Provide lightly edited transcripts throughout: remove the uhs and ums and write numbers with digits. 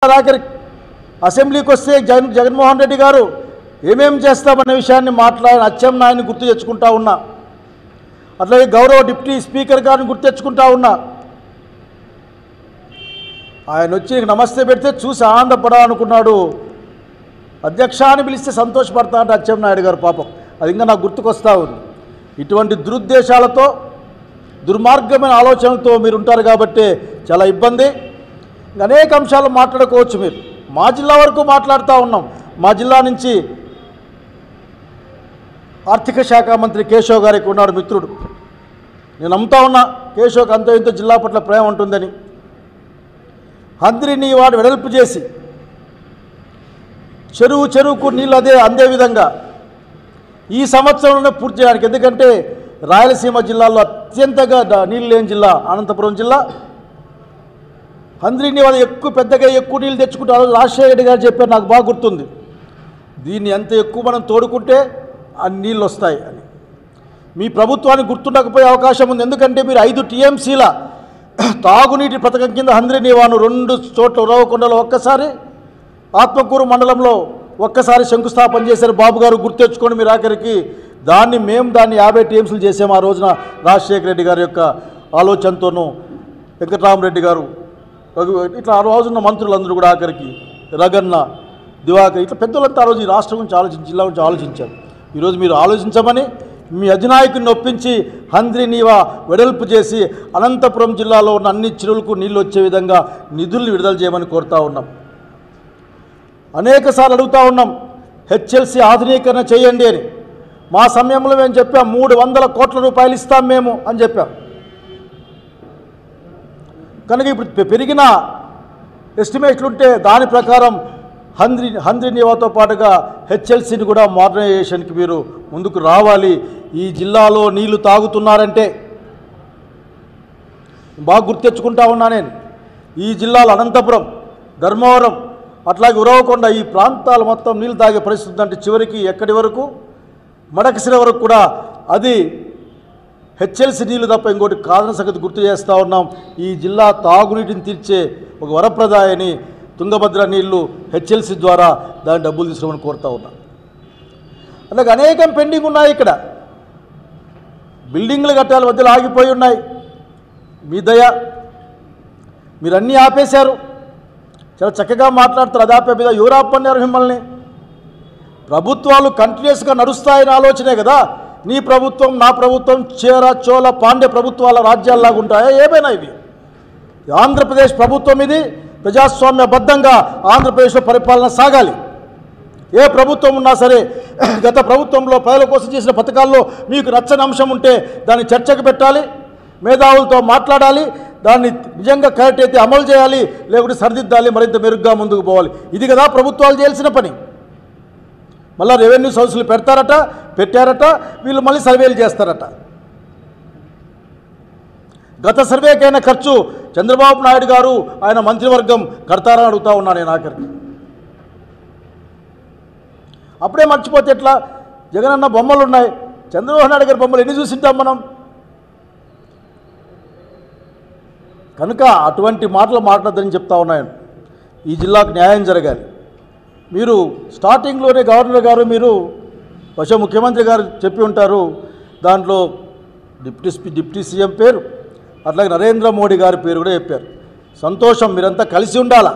ఆఖరి అసెంబ్లీకి వస్తే జగన్మోహన్ రెడ్డి గారు ఏమేం చేస్తామనే విషయాన్ని మాట్లాడి అచ్చెన్నాయుడిని గుర్తు తెచ్చుకుంటా ఉన్నా. అట్లాగే గౌరవ డిప్యూటీ స్పీకర్ గారిని గుర్తు తెచ్చుకుంటా ఉన్నా. ఆయన వచ్చి నమస్తే పెడితే చూసి ఆనందపడాలనుకున్నాడు. అధ్యక్ష అని పిలిస్తే సంతోషపడతా అంటే అచ్చెన్నాయుడు గారు పాపం అది ఇంకా నాకు గుర్తుకొస్తా ఉంది. ఇటువంటి దురుద్దేశాలతో దుర్మార్గమైన ఆలోచనలతో మీరు ఉంటారు కాబట్టి చాలా ఇబ్బంది. అనేక అంశాలు మాట్లాడుకోవచ్చు. మీరు మా జిల్లా వరకు మాట్లాడుతూ ఉన్నాం. మా జిల్లా నుంచి ఆర్థిక శాఖ మంత్రి కేశవ్ గారికి ఉన్నాడు మిత్రుడు. నేను నమ్ముతా ఉన్నా కేశవ్కి అంతో ఇంతో జిల్లా పట్ల ప్రేమ ఉంటుందని. హంద్రిని వాడు వెడల్పు చేసి చెరువుకు నీళ్ళు అందే విధంగా ఈ సంవత్సరంలోనే పూర్తి చేయడానికి, ఎందుకంటే రాయలసీమ జిల్లాలో అత్యంతగా నీళ్ళు లేని జిల్లా అనంతపురం జిల్లా. హంద్రిని వాళ్ళు పెద్దగా ఎక్కువ నీళ్ళు తెచ్చుకుంటారు. రాజశేఖర రెడ్డి గారు చెప్పారు, నాకు బాగా గుర్తుంది. దీన్ని ఎంత ఎక్కువ మనం తోడుకుంటే అన్ని నీళ్ళు వస్తాయి అని. మీ ప్రభుత్వానికి గుర్తుండకపోయే అవకాశం ఉంది. ఎందుకంటే మీరు 5 టీఎంసీల తాగునీటి పథకం కింద హంద్రిని వాను 2 చోట్ల ఉరవకొండలో ఒక్కసారి, ఆత్మకూరు మండలంలో ఒక్కసారి శంకుస్థాపన చేశారు. బాబు గారు గుర్తు తెచ్చుకొని మీరు ఆఖరికి దాన్ని 50 టీఎంసీలు చేసాము ఆ రోజున రాజశేఖర రెడ్డి గారి యొక్క ఆలోచనతోనూ. వెంకటరామరెడ్డి గారు ఇట్లా ఆ రోజున్న మంత్రులందరూ కూడా ఆఖరికి రగన్న దివాకర్ ఇట్లా పెద్దలంతా ఆ రోజు ఈ రాష్ట్రం గురించి ఆలోచించి జిల్లా గురించి ఆలోచించారు. ఈరోజు మీరు ఆలోచించమని మీ అధినాయకుడిని ఒప్పించి హంద్రినీవా వెడల్పు చేసి అనంతపురం జిల్లాలో ఉన్న అన్ని చెరువులకు నీళ్ళు వచ్చే విధంగా నిధుల్ని విడుదల చేయమని కోరుతూ ఉన్నాం. అనేకసార్లు అడుగుతూ ఉన్నాం హెచ్ఎల్సీ ఆధునీకరణ చేయండి అని. మా సమయంలో మేము చెప్పాం 300 కోట్ల రూపాయలు ఇస్తాం మేము అని చెప్పాం. కనుక ఇప్పుడు పెరిగిన ఎస్టిమేట్లుంటే దాని ప్రకారం హంద్రినీవాతో పాటుగా హెచ్ఎల్సీని కూడా మోడర్నైజేషన్కి మీరు ముందుకు రావాలి. ఈ జిల్లాలో నీళ్లు తాగుతున్నారంటే బాగా గుర్తెచ్చుకుంటా ఉన్నా నేను. ఈ జిల్లాలో అనంతపురం, ధర్మవరం, అట్లాగే ఉరవకొండ ఈ ప్రాంతాలు మొత్తం నీళ్ళు తాగే పరిస్థితి అంటే చివరికి ఎక్కడి వరకు మడకసిర వరకు కూడా అది హెచ్ఎల్సీ నీళ్ళు తప్ప ఇంకోటి కాదని సంగతి గుర్తు చేస్తూ ఉన్నాం. ఈ జిల్లా తాగునీటిని తీర్చే ఒక వరప్రదాయని తుంగభద్ర నీళ్లు హెచ్ఎల్సీ ద్వారా దాని డబ్బులు తీసుకోమని కోరుతూ ఉన్నాం. అలాగే అనేకం పెండింగ్ ఉన్నాయి. ఇక్కడ బిల్డింగ్లు కట్టాలి మధ్యలో ఆగిపోయి ఉన్నాయి. మీ దయ మీరు అన్నీ ఆపేశారు. చాలా చక్కగా మాట్లాడతారు. అది ఆపే మీద ఎవరు ఆపన్నారు మిమ్మల్ని? ప్రభుత్వాలు కంటిన్యూస్గా నడుస్తాయని ఆలోచనే కదా. నీ ప్రభుత్వం నా ప్రభుత్వం చేర చోళ పాండ్య ప్రభుత్వాల రాజ్యాల్లాగా ఉంటాయా? ఏమైనా ఇవి ఆంధ్రప్రదేశ్ ప్రభుత్వం, ఇది ప్రజాస్వామ్యబద్ధంగా ఆంధ్రప్రదేశ్లో పరిపాలన సాగాలి. ఏ ప్రభుత్వం ఉన్నా సరే గత ప్రభుత్వంలో ప్రజల కోసం చేసిన పథకాల్లో మీకు నచ్చని అంశం ఉంటే దాన్ని చర్చకు పెట్టాలి, మేధావులతో మాట్లాడాలి, దాన్ని నిజంగా కరెక్ట్ అయితే అమలు చేయాలి, లేకుంటే సరిదిద్దాలి, మరింత మెరుగ్గా ముందుకు పోవాలి. ఇది కదా ప్రభుత్వాలు చేయాల్సిన పని. మళ్ళీ రెవెన్యూ సోర్సులు పెట్టారట, వీళ్ళు మళ్ళీ సర్వేలు చేస్తారట. గత సర్వేకైనా ఖర్చు చంద్రబాబు నాయుడు గారు ఆయన మంత్రివర్గం కడతారని అడుగుతా ఉన్నా నేను ఆఖరికి. అప్పుడే మర్చిపోతే ఎట్లా? జగనన్న బొమ్మలు ఉన్నాయి, చంద్రబాబు నాయుడు గారి బొమ్మలు ఎన్ని చూసింటాం మనం? కనుక అటువంటి మాటలు మాట్లాడదని చెప్తా ఉన్నాను. ఈ జిల్లాకు న్యాయం జరగాలి. మీరు స్టార్టింగ్లోనే గవర్నర్ గారు మీరు బహుశా ముఖ్యమంత్రి గారు చెప్పి ఉంటారు, దాంట్లో డిప్యూటీ సీఎం పేరు అట్లాగే నరేంద్ర మోడీ గారి పేరు కూడా చెప్పారు. సంతోషం, మీరంతా కలిసి ఉండాలా.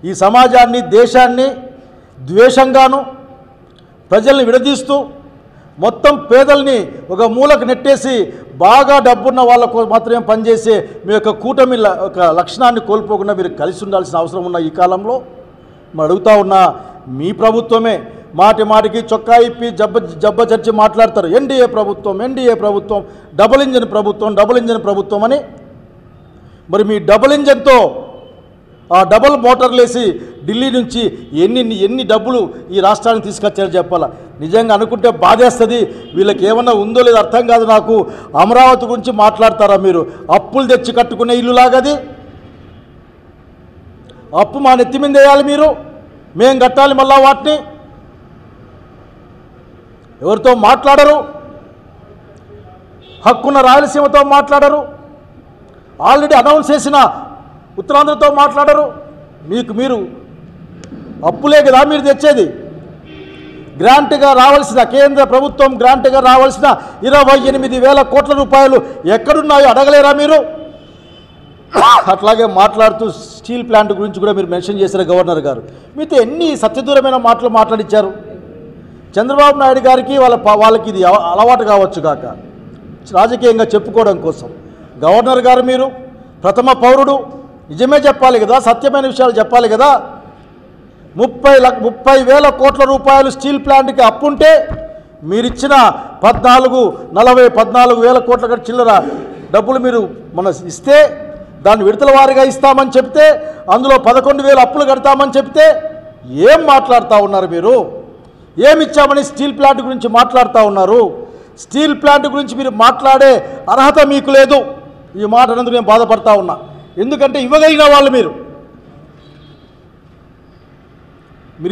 ఈ సమాజాన్ని దేశాన్ని ద్వేషంగాను ప్రజల్ని విడదీస్తూ మొత్తం పేదల్ని ఒక మూలకు నెట్టేసి బాగా డబ్బున్న వాళ్ళకు మాత్రమే పనిచేసే మీ యొక్క కూటమి ఒక లక్షణాన్ని కోల్పోకుండా మీరు కలిసి ఉండాల్సిన అవసరం ఉన్న ఈ కాలంలో మనం అడుగుతా ఉన్నా. మీ ప్రభుత్వమే మాటికి చొక్కా ఇప్పి జబ్బ చర్చి మాట్లాడతారు. ఎన్డీఏ ప్రభుత్వం డబుల్ ఇంజన్ ప్రభుత్వం అని. మరి మీ డబుల్ ఇంజన్తో ఆ డబుల్ మోటార్లు వేసి ఢిల్లీ నుంచి ఎన్ని డబ్బులు ఈ రాష్ట్రానికి తీసుకొచ్చారో చెప్పాలా. నిజంగా అనుకుంటే బాధేస్తుంది. వీళ్ళకి ఏమన్నా ఉందో లేదో అర్థం కాదు నాకు. అమరావతి గురించి మాట్లాడతారా మీరు? అప్పులు తెచ్చి కట్టుకునే ఇల్లులాగది. అప్పు మా నెత్తి మీద వేయాలి మీరు, మేం కట్టాలి మళ్ళా వాటిని. ఎవరితో మాట్లాడరు, హక్కున్న రాయలసీమతో మాట్లాడరు, ఆల్రెడీ అనౌన్స్ చేసిన ఉత్తరాంధ్రతో మాట్లాడరు. మీరు అప్పులే కదా మీరు తెచ్చేది. గ్రాంట్గా రావాల్సిన కేంద్ర ప్రభుత్వం గ్రాంట్గా రావాల్సిన 28,000 కోట్ల రూపాయలు ఎక్కడున్నాయో అడగలేరా మీరు? అట్లాగే మాట్లాడుతూ స్టీల్ ప్లాంట్ గురించి కూడా మీరు మెన్షన్ చేశారు గవర్నర్ గారు. మీతో ఎన్ని సత్యదూరమైన మాటలు మాట్లాడించారు. చంద్రబాబు నాయుడు గారికి వాళ్ళకి ఇది అలవాటు కావచ్చు కాక రాజకీయంగా చెప్పుకోవడం కోసం. గవర్నర్ గారు మీరు ప్రథమ పౌరుడు, నిజమే చెప్పాలి కదా, సత్యమైన విషయాలు చెప్పాలి కదా. 30,000 కోట్ల రూపాయలు స్టీల్ ప్లాంట్కి అప్పుంటే మీరిచ్చిన 14,000 కోట్ల చిల్లర డబ్బులు మీరు ఇస్తే దాన్ని విడతల వారీగా ఇస్తామని చెప్తే అందులో 11,000 అప్పులు కడతామని చెప్తే ఏం మాట్లాడుతూ ఉన్నారు మీరు? ఏమిచ్చామని స్టీల్ ప్లాంట్ గురించి మాట్లాడుతూ ఉన్నారు? స్టీల్ ప్లాంట్ గురించి మీరు మాట్లాడే అర్హత మీకు లేదు. ఈ మాట అన్నందుకు నేను బాధపడతా ఉన్నా. ఎందుకంటే ఇవ్వగలిగిన వాళ్ళు మీరు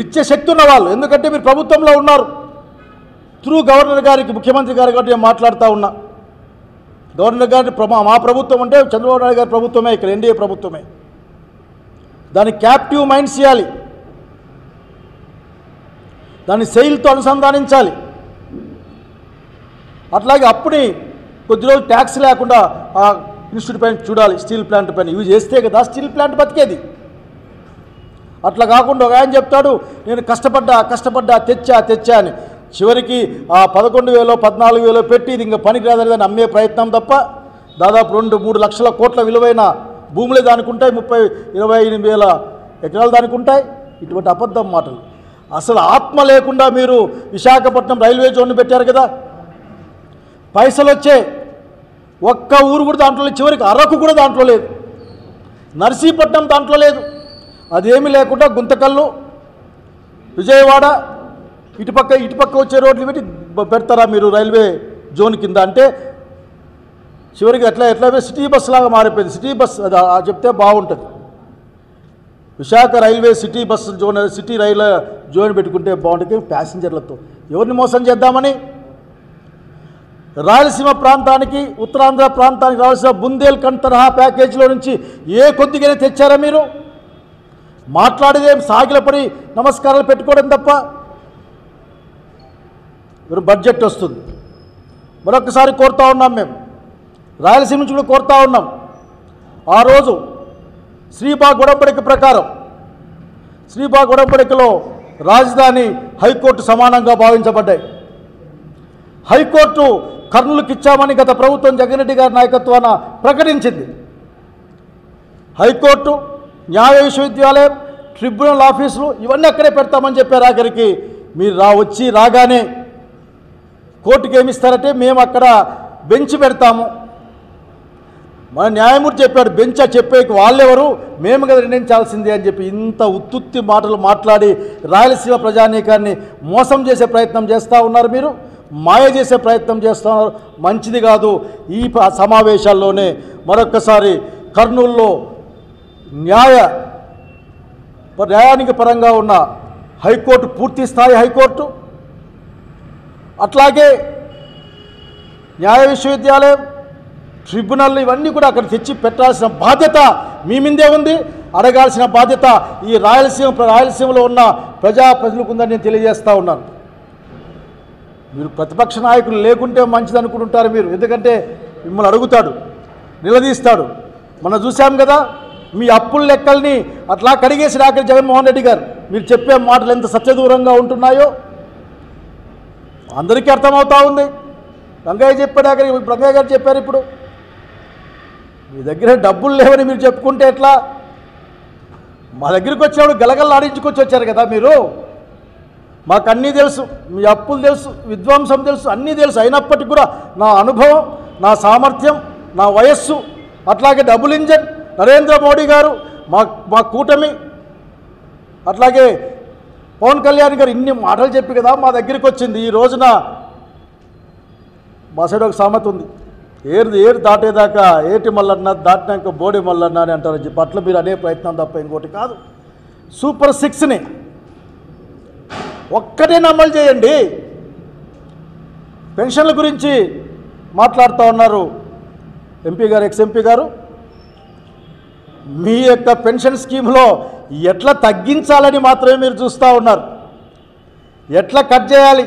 ఇచ్చే శక్తి ఉన్న వాళ్ళు. ఎందుకంటే మీరు ప్రభుత్వంలో ఉన్నారు. త్రూ గవర్నర్ గారికి ముఖ్యమంత్రి గారి కాబట్టి నేను మాట్లాడుతూ ఉన్నా. గవర్నర్ గారి మా ప్రభుత్వం అంటే చంద్రబాబు నాయుడు గారి ప్రభుత్వమే, ఇక్కడ ఎన్డీఏ ప్రభుత్వమే. దాన్ని క్యాప్టివ్ మైండ్స్ చేయాలి, దాన్ని సెయిల్తో అనుసంధానించాలి. అట్లాగే అప్పుని కొద్ది రోజులు ట్యాక్స్ లేకుండా ఆ ఇన్స్టిట్యూట్ పైన చూడాలి, స్టీల్ ప్లాంట్ పైన. ఇవి చేస్తే కదా స్టీల్ ప్లాంట్ బతికేది. అట్లా కాకుండా ఒక ఆయన చెప్తాడు నేను కష్టపడ్డా తెచ్చా అని. చివరికి ఆ 11,000 14,000 పెట్టి ఇది ఇంకా పనికి రాదని అమ్మే ప్రయత్నం తప్ప దాదాపు 2-3 లక్షల కోట్ల విలువైన భూములే దానికి ఉంటాయి, 28,000 ఎకరాలు దానికి ఉంటాయి. ఇటువంటి అబద్ధం మాటలు. అసలు ఆత్మ లేకుండా మీరు విశాఖపట్నం రైల్వే జోన్ పెట్టారు కదా, పైసలు వచ్చే ఒక్క ఊరు కూడా దాంట్లో లేదు. చివరికి అరకు కూడా దాంట్లో లేదు, నర్సీపట్నం దాంట్లో లేదు. అదేమీ లేకుండా గుంతకల్లు, విజయవాడ ఇటుపక్క వచ్చే రోడ్లు పెడతారా మీరు రైల్వే జోన్ కింద? అంటే చివరికి ఎట్లా సిటీ బస్ లాగా మారిపోయింది. సిటీ బస్ అది చెప్తే బాగుంటుంది. Visakha railway city bus zone, city railway zone పెట్టుకుంటే బాగుంటుంది ప్యాసింజర్లతో. ఎవరిని మోసం చేద్దామని? రాయలసీమ ప్రాంతానికి ఉత్తరాంధ్ర ప్రాంతానికి రావాల్సిన బుందేల్ఖండ్ తరహా ప్యాకేజీలో నుంచి ఏ కొద్దిగానే తెచ్చారా మీరు? మాట్లాడేదేం సాగిలపడి నమస్కారాలు పెట్టుకోవడం తప్ప. మీరు బడ్జెట్ వస్తుంది, మరొకసారి కోరుతా ఉన్నాం మేము, రాయలసీమ నుంచి కూడా కోరుతా ఉన్నాం. ఆ రోజు శ్రీబాగ్ ఉడంబడిక ప్రకారం శ్రీబాగ్ ఉడంబడికలో రాజధాని హైకోర్టు సమానంగా భావించబడ్డాయి. హైకోర్టు కర్నూలుకి ఇచ్చామని గత ప్రభుత్వం జగన్ రెడ్డి గారి నాయకత్వాన ప్రకటించింది. హైకోర్టు, న్యాయ విశ్వవిద్యాలయం, ట్రిబ్యునల్ ఆఫీసులు ఇవన్నీ అక్కడే పెడతామని చెప్పారు. ఆఖరికి మీరు రాగానే కోర్టుకి ఏమిస్తారంటే మేము అక్కడ బెంచ్ పెడతాము. మన న్యాయమూర్తి చెప్పాడు బెంచ్ చెప్పేకి వాళ్ళెవరు, మేము కదా నిర్ణయించాల్సిందే అని చెప్పి ఇంత ఉత్తుత్తి మాటలు మాట్లాడి రాయలసీమ ప్రజానీకాన్ని మోసం చేసే ప్రయత్నం చేస్తూ ఉన్నారు. మీరు మాయ చేసే ప్రయత్నం చేస్తున్నారు. మంచిది కాదు. ఈ సమావేశాల్లోనే మరొక్కసారి కర్నూలులో న్యాయానికి పరంగా ఉన్న హైకోర్టు, పూర్తి స్థాయి హైకోర్టు, అట్లాగే న్యాయ విశ్వవిద్యాలయం, ట్రిబ్యునల్ ఇవన్నీ కూడా అక్కడ తెచ్చి పెట్టాల్సిన బాధ్యత మీ మీదే ఉంది. అడగాల్సిన బాధ్యత ఈ రాయలసీమలో ఉన్న ప్రజాప్రతినిధులకు ఉందని నేను తెలియజేస్తూ ఉన్నాను. మీరు ప్రతిపక్ష నాయకులు లేకుంటే మంచిది అనుకుంటుంటారు మీరు. ఎందుకంటే మిమ్మల్ని అడుగుతాడు, నిలదీస్తాడు. మనం చూసాం కదా మీ అప్పుల లెక్కల్ని అట్లా కడిగేసి రాక జగన్మోహన్ రెడ్డి గారు. మీరు చెప్పే మాటలు ఎంత సత్యదూరంగా ఉంటున్నాయో అందరికీ అర్థమవుతూ ఉంది. రంగయ్య గారు చెప్పారు ఇప్పుడు మీ దగ్గర డబ్బులు లేవని మీరు చెప్పుకుంటే ఎట్లా? మా దగ్గరికి వచ్చినప్పుడు గలగల ఆడించుకొచ్చి వచ్చారు కదా మీరు. మాకు అన్నీ తెలుసు, మీ అప్పులు తెలుసు, విధ్వంసం తెలుసు, అన్నీ తెలుసు. అయినప్పటికీ కూడా నా అనుభవం, నా సామర్థ్యం, నా వయస్సు, అట్లాగే డబుల్ ఇంజన్ నరేంద్ర మోడీ గారు, మా కూటమి, అట్లాగే పవన్ కళ్యాణ్ గారు ఇన్ని మాటలు చెప్పి కదా మా దగ్గరికి వచ్చింది. ఈ రోజున మా సైడ్ ఒక సామెత ఉంది, ఏరు దాటేదాకా ఏటి మల్లన్న, దాటినాక బోడి మల్లన్న అని అంటారని చెప్పి అట్లా మీరు అనే ప్రయత్నం తప్ప ఇంకోటి కాదు. సూపర్ 6ని ఒక్కటే అమలు చేయండి. పెన్షన్ల గురించి మాట్లాడుతూ ఉన్నారు ఎంపీ గారు, ఎక్స్ ఎంపీ గారు. మీ యొక్క పెన్షన్ స్కీమ్లో ఎట్లా తగ్గించాలని మాత్రమే మీరు చూస్తూ ఉన్నారు. ఎట్లా కట్ చేయాలి,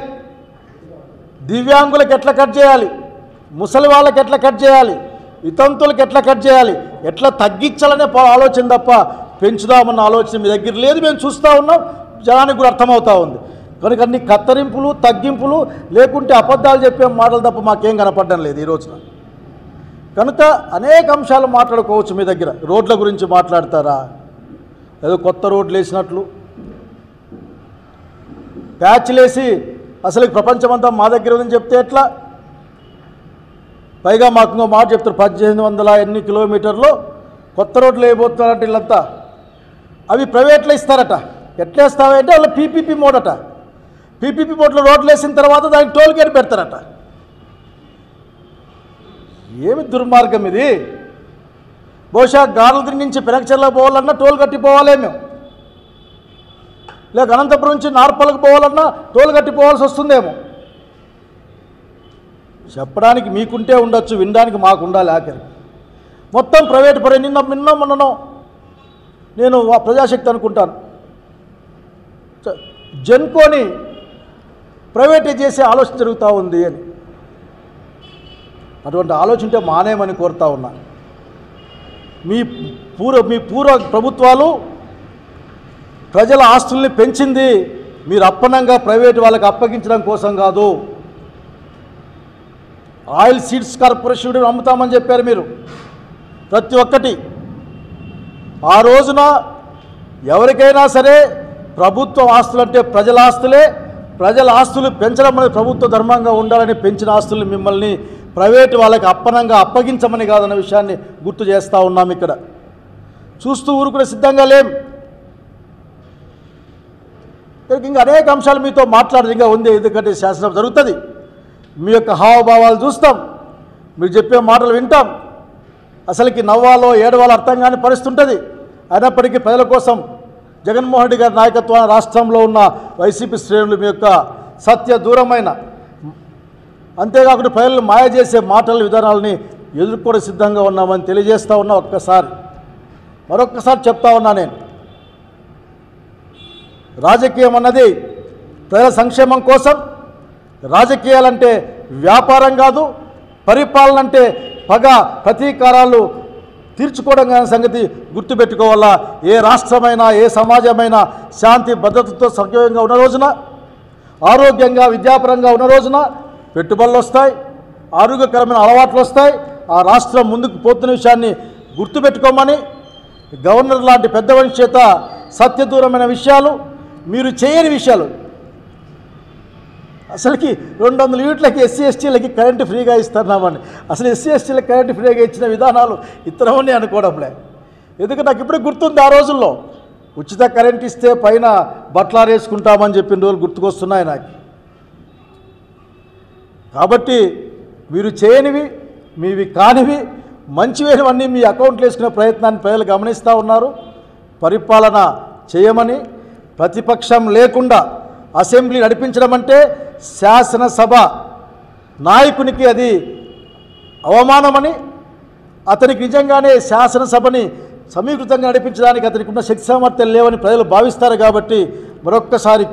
దివ్యాంగులకు ఎట్లా కట్ చేయాలి, ముసలి వాళ్ళకి ఎట్లా కట్ చేయాలి, వితంతులకు ఎట్లా కట్ చేయాలి, ఎట్లా తగ్గించాలనే ఆలోచన తప్ప పెంచుదామన్న ఆలోచన మీ దగ్గర లేదు. మేము చూస్తూ ఉన్నాం, జనానికి కూడా అర్థమవుతూ ఉంది. కనుక అన్ని కత్తరింపులు, తగ్గింపులు, లేకుంటే అబద్ధాలు చెప్పే మాటలు తప్ప మాకేం కనపడడం లేదు ఈ రోజున. కనుక అనేక అంశాలు మాట్లాడుకోవచ్చు. మీ దగ్గర రోడ్ల గురించి మాట్లాడతారా, ఏదో కొత్త రోడ్లు వేసినట్లు ప్యాచ్లేసి అసలు ప్రపంచమంతా మా దగ్గర ఉందని చెప్తే ఎట్లా? పైగా మాకు ఇంకో మాట చెప్తారు, 1800 ఎన్ని కిలోమీటర్లు కొత్త రోడ్లు వేయబోతున్నారంట వీళ్ళంతా. అవి ప్రైవేట్లో ఇస్తారట. ఎట్లా వేస్తావంటే వాళ్ళ పీపీపీ మోడ్ అట. పీపీపీ మోడ్లో రోడ్లు వేసిన తర్వాత దానికి టోల్ గేట్ పెడతారట. ఏమి దుర్మార్గం ఇది! బహుశా గార్లదిరి నుంచి పెనకచెర్ల పోవాలన్నా టోల్ కట్టి పోవాలే మేము, లేక అనంతపురం నుంచి నార్పలకు పోవాలన్నా టోల్ కట్టి పోవాల్సి వస్తుందేమో. చెప్పడానికి మీకుంటే ఉండొచ్చు, వినడానికి మాకు ఉండాలి. ఆఖరికి మొత్తం ప్రైవేట్ పరే. మొన్ననో నేను ప్రజాశక్తి అనుకుంటాను, జెన్కోని ప్రైవేటైజ్ చేసే ఆలోచన జరుగుతూ ఉంది అని. అటువంటి ఆలోచన మానేమని కోరుతా ఉన్నా. మీ పూర్వ ప్రభుత్వాలు ప్రజల ఆస్తుల్ని పెంచింది మీరు అప్పనంగా ప్రైవేట్ వాళ్ళకి అప్పగించడం కోసం కాదు. ఆయిల్ సీడ్స్ కార్పొరేషన్ అమ్ముతామని చెప్పారు మీరు. ప్రతి ఒక్కటి ఆ రోజున ఎవరికైనా సరే ప్రభుత్వ ఆస్తులు అంటే ప్రజల ఆస్తులే. ప్రజల ఆస్తులు పెంచడం అనేది ప్రభుత్వ ధర్మంగా ఉండాలని పెంచిన ఆస్తులు మిమ్మల్ని ప్రైవేటు వాళ్ళకి అప్పనంగా అప్పగించమని కాదన్న విషయాన్ని గుర్తు చేస్తూ ఉన్నాం. ఇక్కడ చూస్తూ ఊరుకునే సిద్ధంగా లేం. ఇంకా అనేక అంశాలు మీతో మాట్లాడేదిగా ఉంది. ఎందుకంటే శాసనం జరుగుతుంది, మీ యొక్క హావభావాలు చూస్తాం, మీరు చెప్పే మాటలు వింటాం. అసలుకి నవ్వాలో ఏడవాలో అర్థం కాని పరిస్థితి ఉంటుంది. అయినప్పటికీ ప్రజల కోసం జగన్మోహన్ రెడ్డి గారి నాయకత్వాన్ని రాష్ట్రంలో ఉన్న వైసీపీ శ్రేణులు మీ యొక్క సత్య దూరమైన, అంతేకాకుండా ప్రజలను మాయ చేసే మాటల విధానాలని ఎదుర్కొనే సిద్ధంగా ఉన్నామని తెలియజేస్తూ ఉన్నా. మరొక్కసారి చెప్తా ఉన్నా, నేను రాజకీయం అన్నది ప్రజల సంక్షేమం కోసం. రాజకీయాలంటే వ్యాపారం కాదు, పరిపాలన అంటే పగ ప్రతీకారాలు తీర్చుకోవడం కాని సంగతి గుర్తుపెట్టుకోవాలా. ఏ రాష్ట్రమైనా ఏ సమాజమైనా శాంతి భద్రతతో సఖ్యంగా ఉన్న రోజున, ఆరోగ్యంగా విద్యాపరంగా ఉన్న రోజున పెట్టుబడులు వస్తాయి, ఆరోగ్యకరమైన అలవాట్లు వస్తాయి. ఆ రాష్ట్రం ముందుకు పోతున్న విషయాన్ని గుర్తుపెట్టుకోమని గవర్నర్ లాంటి పెద్ద మనిషి చేత సత్యదూరమైన విషయాలు, మీరు చేయని విషయాలు, అసలుకి 200 యూనిట్లకి ఎస్సీ ఎస్టీలకి కరెంటు ఫ్రీగా ఇస్తున్నామని, అసలు ఎస్సీ ఎస్టీలకు కరెంటు ఫ్రీగా ఇచ్చిన విధానాలు ఇతరమని అనుకోవడంలే. ఎందుకంటే నాకు ఇప్పుడే గుర్తుంది, ఆ రోజుల్లో ఉచిత కరెంట్ ఇస్తే పైన బట్టలారేసుకుంటామని చెప్పిన రోజులు గుర్తుకొస్తున్నాయి నాకు. కాబట్టి మీరు చేయనివి, మీవి కానివి, మంచివేనివన్నీ మీ అకౌంట్లో వేసుకునే ప్రయత్నాన్ని ప్రజలు గమనిస్తూ ఉన్నారు. పరిపాలన చేయమని, ప్రతిపక్షం లేకుండా అసెంబ్లీ నడిపించడం అంటే శాసనసభ నాయకునికి అది అవమానమని, అతనికి నిజంగానే శాసనసభని సమీకృతంగా నడిపించడానికి అతనికి ఉన్న శక్తి సామర్థ్యాలు లేవని ప్రజలు భావిస్తారు. కాబట్టి మరొక్కసారి